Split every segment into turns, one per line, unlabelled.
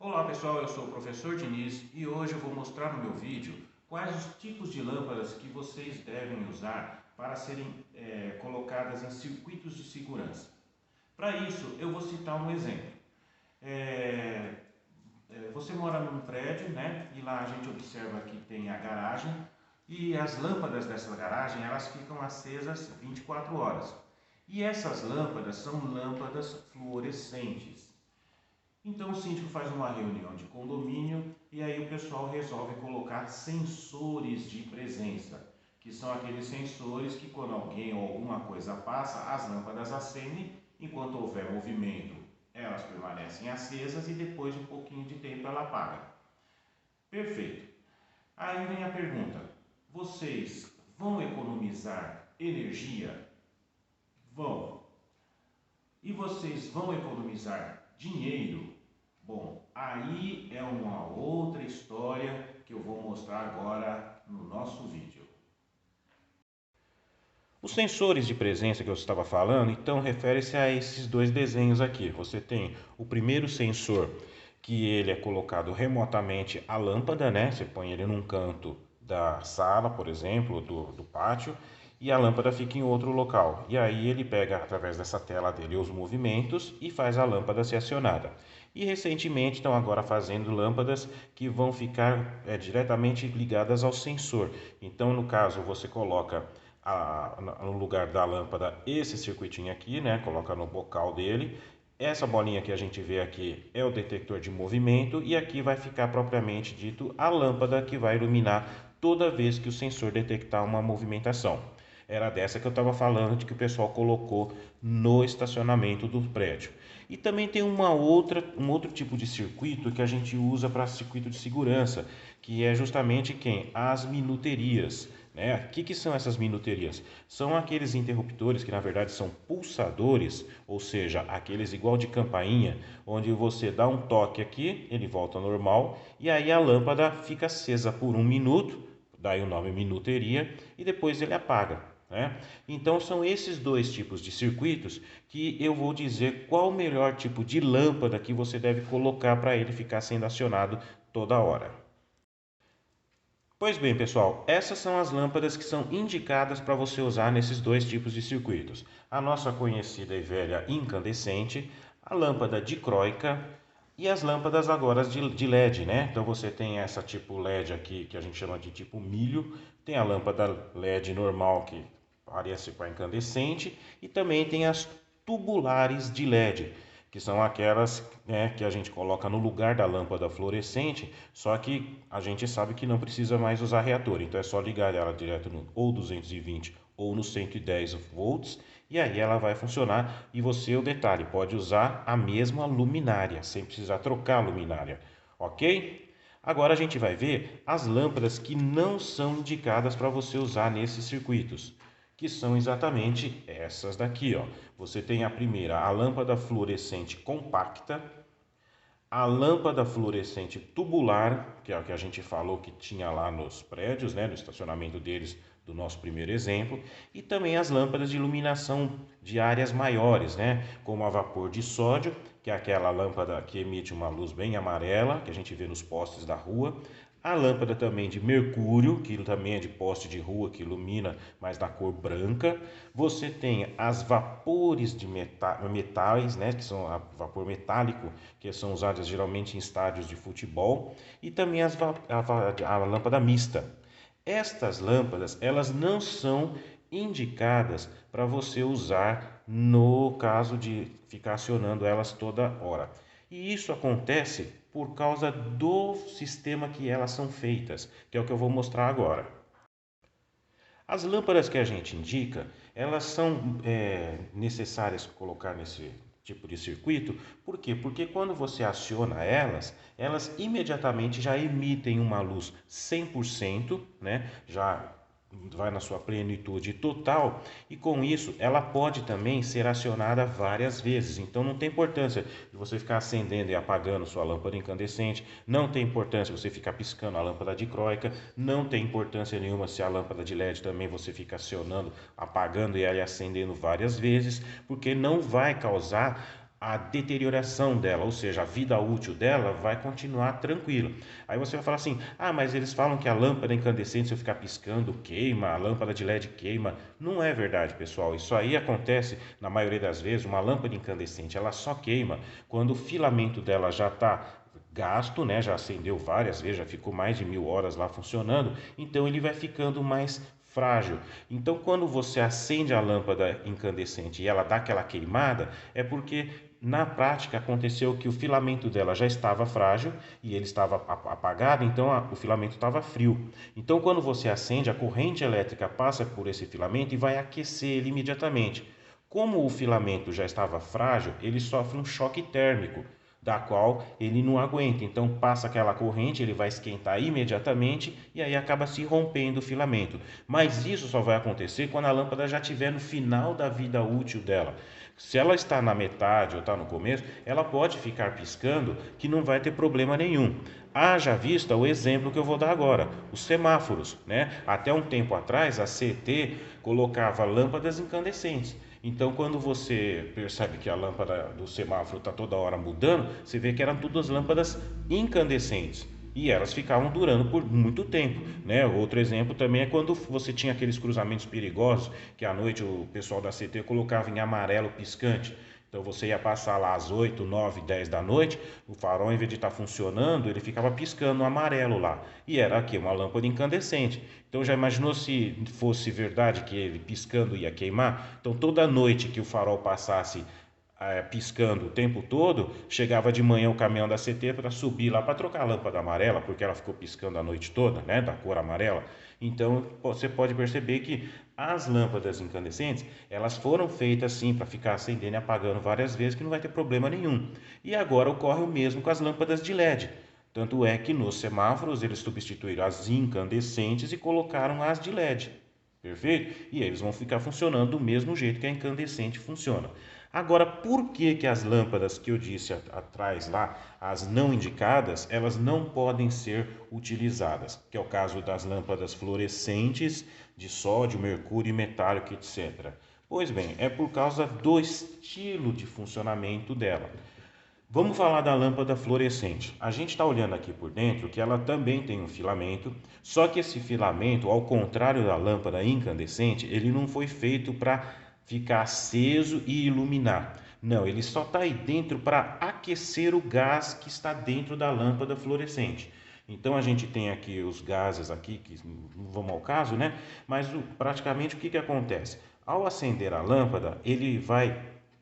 Olá pessoal, eu sou o professor Diniz e hoje eu vou mostrar no meu vídeo quais os tipos de lâmpadas que vocês devem usar para serem colocadas em circuitos de segurança. Para isso, eu vou citar um exemplo. É, Você mora num prédio, né? E lá a gente observa que tem a garagem e as lâmpadas dessa garagem elas ficam acesas 24 horas. E essas lâmpadas são lâmpadas fluorescentes. Então o síndico faz uma reunião de condomínio e aí o pessoal resolve colocar sensores de presença, que são aqueles sensores que quando alguém ou alguma coisa passa, as lâmpadas acendem, enquanto houver movimento, elas permanecem acesas e depois de um pouquinho de tempo ela apaga. Perfeito. Aí vem a pergunta: vocês vão economizar energia? Vão. E vocês vão economizar dinheiro? Bom, aí é uma outra história que eu vou mostrar agora no nosso vídeo. Os sensores de presença que eu estava falando, então, refere-se a esses dois desenhos aqui. Você tem o primeiro sensor, que ele é colocado remotamente à lâmpada, né? Você põe ele num canto da sala, por exemplo, do pátio, e a lâmpada fica em outro local. E aí ele pega, através dessa tela dele, os movimentos e faz a lâmpada ser acionada. E recentemente estão agora fazendo lâmpadas que vão ficar diretamente ligadas ao sensor. Então, no caso, você coloca no lugar da lâmpada esse circuitinho aqui, né? Coloca no bocal dele. Essa bolinha que a gente vê aqui é o detector de movimento e aqui vai ficar propriamente dito a lâmpada que vai iluminar toda vez que o sensor detectar uma movimentação. Era dessa que eu estava falando, de que o pessoal colocou no estacionamento do prédio. E também tem um outro tipo de circuito que a gente usa para circuito de segurança, que é justamente quem? As minuterias. Né? O que são essas minuterias? São aqueles interruptores que na verdade são pulsadores, ou seja, aqueles igual de campainha, onde você dá um toque aqui, ele volta ao normal, e aí a lâmpada fica acesa por 1 minuto, daí o nome minuteria, e depois ele apaga. Né? Então são esses dois tipos de circuitos que eu vou dizer qual o melhor tipo de lâmpada que você deve colocar para ele ficar sendo acionado toda hora. Pois bem, pessoal, essas são as lâmpadas que são indicadas para você usar nesses dois tipos de circuitos. A nossa conhecida e velha incandescente, a lâmpada dicróica e as lâmpadas agora de LED, né? Então você tem essa tipo LED aqui que a gente chama de tipo milho, tem a lâmpada LED normal que parece com a incandescente e também tem as tubulares de LED, que são aquelas, né, que a gente coloca no lugar da lâmpada fluorescente, só que a gente sabe que não precisa mais usar reator, então é só ligar ela direto no ou 220 ou no 110 volts e aí ela vai funcionar. E você, o detalhe, pode usar a mesma luminária, sem precisar trocar a luminária, ok? Agora a gente vai ver as lâmpadas que não são indicadas para você usar nesses circuitos, que são exatamente essas daqui, ó. Você tem a primeira, a lâmpada fluorescente compacta, a lâmpada fluorescente tubular, que é o que a gente falou que tinha lá nos prédios, né, no estacionamento deles, do nosso primeiro exemplo, e também as lâmpadas de iluminação de áreas maiores, né, como a vapor de sódio, que é aquela lâmpada que emite uma luz bem amarela, que a gente vê nos postes da rua, a lâmpada também de mercúrio, que também é de poste de rua, que ilumina, mas da cor branca. Você tem as vapores de metais, né, que são a vapor metálico, que são usadas geralmente em estádios de futebol, e também a lâmpada mista. Estas lâmpadas, elas não são indicadas para você usar no caso de ficar acionando elas toda hora. E isso acontece por causa do sistema que elas são feitas, que é o que eu vou mostrar agora. As lâmpadas que a gente indica, elas são necessárias colocar nesse tipo de circuito. Por quê? Porque quando você aciona elas, elas imediatamente já emitem uma luz 100%, né? Já vai na sua plenitude total e com isso ela pode também ser acionada várias vezes. Então não tem importância de você ficar acendendo e apagando sua lâmpada incandescente, não tem importância você ficar piscando a lâmpada dicróica, não tem importância nenhuma se a lâmpada de LED também você fica acionando, apagando e ela acendendo várias vezes, porque não vai causar a deterioração dela, ou seja, a vida útil dela vai continuar tranquila. Aí você vai falar assim: ah, mas eles falam que a lâmpada incandescente, se eu ficar piscando, queima, a lâmpada de LED queima. Não é verdade, pessoal. Isso aí acontece, na maioria das vezes, uma lâmpada incandescente, ela só queima quando o filamento dela já está gasto, né? Já acendeu várias vezes, já ficou mais de 1000 horas lá funcionando, então ele vai ficando mais frágil. Então, quando você acende a lâmpada incandescente e ela dá aquela queimada, é porque na prática aconteceu que o filamento dela já estava frágil e ele estava apagado, então o filamento estava frio. Então, quando você acende, a corrente elétrica passa por esse filamento e vai aquecer ele imediatamente. Como o filamento já estava frágil, ele sofre um choque térmico, da qual ele não aguenta. Então passa aquela corrente, ele vai esquentar imediatamente e aí acaba se rompendo o filamento. Mas isso só vai acontecer quando a lâmpada já estiver no final da vida útil dela. Se ela está na metade ou está no começo, ela pode ficar piscando que não vai ter problema nenhum. Haja vista o exemplo que eu vou dar agora, os semáforos, né? Até um tempo atrás a CT colocava lâmpadas incandescentes. Então, quando você percebe que a lâmpada do semáforo está toda hora mudando, você vê que eram todas lâmpadas incandescentes e elas ficavam durando por muito tempo, né? Outro exemplo também é quando você tinha aqueles cruzamentos perigosos que à noite o pessoal da CT colocava em amarelo piscante. Então você ia passar lá às 8, 9, 10 da noite, o farol, em vez de estar funcionando, ele ficava piscando amarelo lá. E era aqui uma lâmpada incandescente. Então já imaginou se fosse verdade que ele piscando ia queimar? Então toda noite que o farol passasse piscando o tempo todo, chegava de manhã o caminhão da CT para subir lá para trocar a lâmpada amarela, porque ela ficou piscando a noite toda, né, da cor amarela. Então você pode perceber que as lâmpadas incandescentes, elas foram feitas assim para ficar acendendo e apagando várias vezes, que não vai ter problema nenhum. E agora ocorre o mesmo com as lâmpadas de LED. Tanto é que nos semáforos eles substituíram as incandescentes e colocaram as de LED. Perfeito? E eles vão ficar funcionando do mesmo jeito que a incandescente funciona. Agora, por que que as lâmpadas que eu disse atrás lá, as não indicadas, elas não podem ser utilizadas? Que é o caso das lâmpadas fluorescentes de sódio, mercúrio, metálico, etc. Pois bem, é por causa do estilo de funcionamento dela. Vamos falar da lâmpada fluorescente. A gente está olhando aqui por dentro que ela também tem um filamento, só que esse filamento, ao contrário da lâmpada incandescente, ele não foi feito para ficar aceso e iluminar. Não, ele só está aí dentro para aquecer o gás que está dentro da lâmpada fluorescente. Então a gente tem aqui os gases aqui, que não vão ao caso, né? Mas praticamente o que acontece? Ao acender a lâmpada, ele vai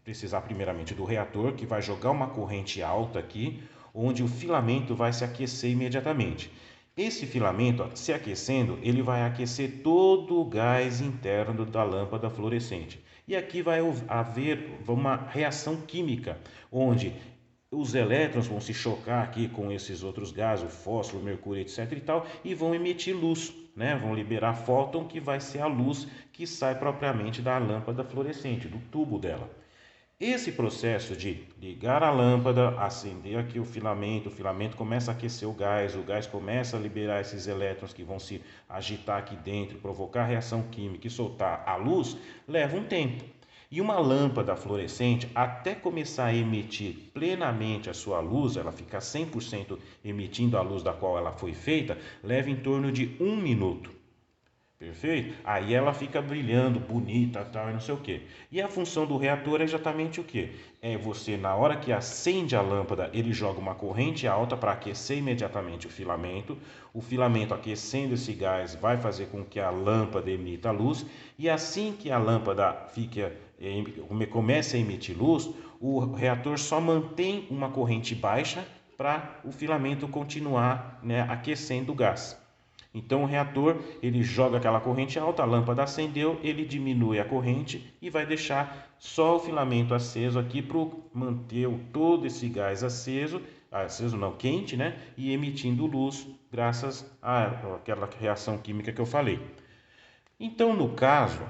precisar primeiramente do reator, que vai jogar uma corrente alta aqui, onde o filamento vai se aquecer imediatamente. Esse filamento, se aquecendo, ele vai aquecer todo o gás interno da lâmpada fluorescente. E aqui vai haver uma reação química, onde os elétrons vão se chocar aqui com esses outros gases, o fósforo, o mercúrio, etc. e tal, e vão emitir luz, né? Vão liberar fóton, que vai ser a luz que sai propriamente da lâmpada fluorescente, do tubo dela. Esse processo de ligar a lâmpada, acender aqui o filamento começa a aquecer o gás começa a liberar esses elétrons que vão se agitar aqui dentro, provocar reação química e soltar a luz, leva um tempo. E uma lâmpada fluorescente, até começar a emitir plenamente a sua luz, ela ficar 100% emitindo a luz da qual ela foi feita, leva em torno de 1 minuto. Perfeito? Aí ela fica brilhando, bonita, tal, e não sei o que. E a função do reator é exatamente o que? É você, na hora que acende a lâmpada, ele joga uma corrente alta para aquecer imediatamente o filamento aquecendo esse gás vai fazer com que a lâmpada emita luz, e assim que a lâmpada comece a emitir luz, o reator só mantém uma corrente baixa para o filamento continuar, né, aquecendo o gás. Então o reator, ele joga aquela corrente alta, a lâmpada acendeu, ele diminui a corrente e vai deixar só o filamento aceso aqui para manter todo esse gás aceso não, quente, né? E emitindo luz graças àquela reação química que eu falei. Então, no caso,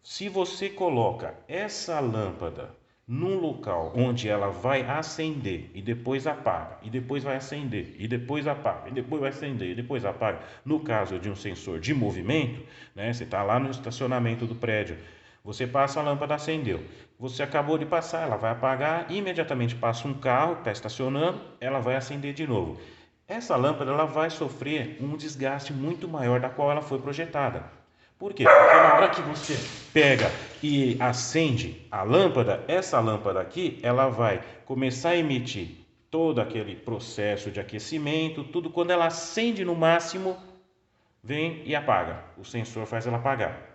se você coloca essa lâmpada num local onde ela vai acender e depois apaga, e depois vai acender, e depois apaga, e depois vai acender, e depois apaga, no caso de um sensor de movimento, né, você está lá no estacionamento do prédio, Você passa, a lâmpada acendeu. Você acabou de passar, ela vai apagar, imediatamente passa um carro que está estacionando, ela vai acender de novo. Essa lâmpada ela vai sofrer um desgaste muito maior da qual ela foi projetada. Por quê? Porque na hora que você pega e acende a lâmpada, essa lâmpada aqui, ela vai começar a emitir todo aquele processo de aquecimento, tudo. Quando ela acende no máximo, vem e apaga. O sensor faz ela apagar.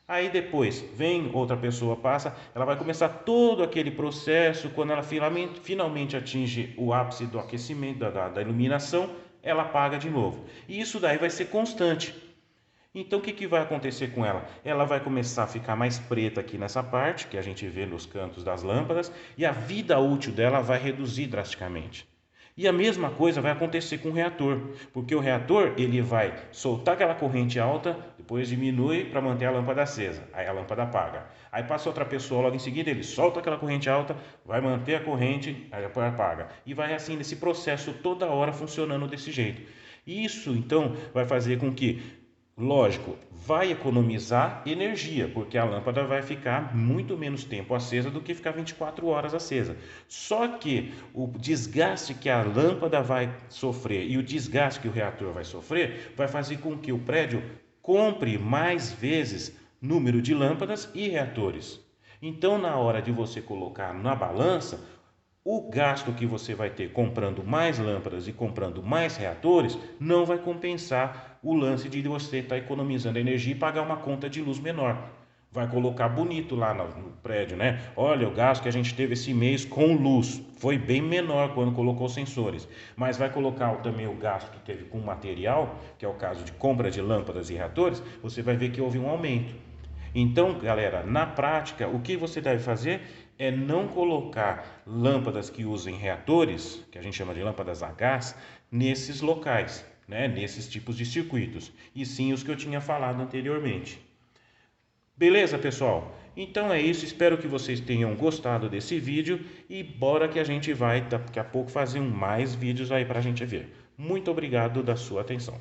Aí depois vem outra pessoa, passa, ela vai começar todo aquele processo. Quando ela finalmente atinge o ápice do aquecimento, da iluminação, ela apaga de novo. E isso daí vai ser constante. Então o que vai acontecer com ela? Ela vai começar a ficar mais preta aqui nessa parte, que a gente vê nos cantos das lâmpadas, e a vida útil dela vai reduzir drasticamente. E a mesma coisa vai acontecer com o reator, porque o reator ele vai soltar aquela corrente alta, depois diminui para manter a lâmpada acesa, aí a lâmpada apaga. Aí passa outra pessoa logo em seguida, ele solta aquela corrente alta, vai manter a corrente, aí depois apaga. E vai assim nesse processo toda hora funcionando desse jeito. Isso então vai fazer com que, lógico, vai economizar energia, porque a lâmpada vai ficar muito menos tempo acesa do que ficar 24 horas acesa. Só que o desgaste que a lâmpada vai sofrer e o desgaste que o reator vai sofrer vai fazer com que o prédio compre mais vezes número de lâmpadas e reatores. Então, na hora de você colocar na balança, o gasto que você vai ter comprando mais lâmpadas e comprando mais reatores não vai compensar o lance de você estar economizando energia e pagar uma conta de luz menor. Vai colocar bonito lá no prédio, né? Olha, o gasto que a gente teve esse mês com luz foi bem menor quando colocou sensores. Mas vai colocar também o gasto que teve com material, que é o caso de compra de lâmpadas e reatores, você vai ver que houve um aumento. Então, galera, na prática, o que você deve fazer é não colocar lâmpadas que usem reatores, que a gente chama de lâmpadas a gás, nesses locais, né? Nesses tipos de circuitos, e sim os que eu tinha falado anteriormente. Beleza, pessoal? Então é isso, espero que vocês tenham gostado desse vídeo e bora que a gente vai daqui a pouco fazer mais vídeos aí para a gente ver. Muito obrigado da sua atenção.